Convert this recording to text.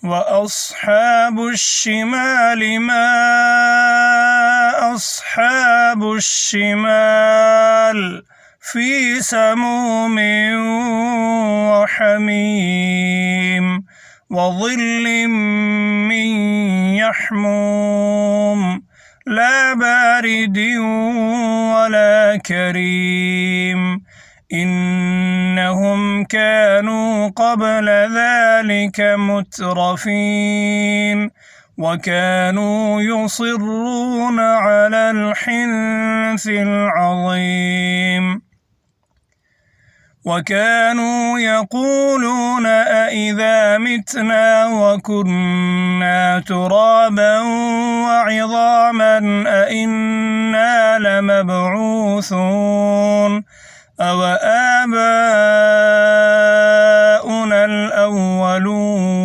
وأصحاب الشمال ما أصحاب الشمال في سموم وحميم وظل من يحموم لا بارد ولا كريم إنهم كانوا قبل ذلك مترفين وكانوا يصرون على الحنث العظيم وكانوا يقولون أإذا متنا وكنا ترابا وعظاما أإنا لمبعوثون أو آباؤنا الأولون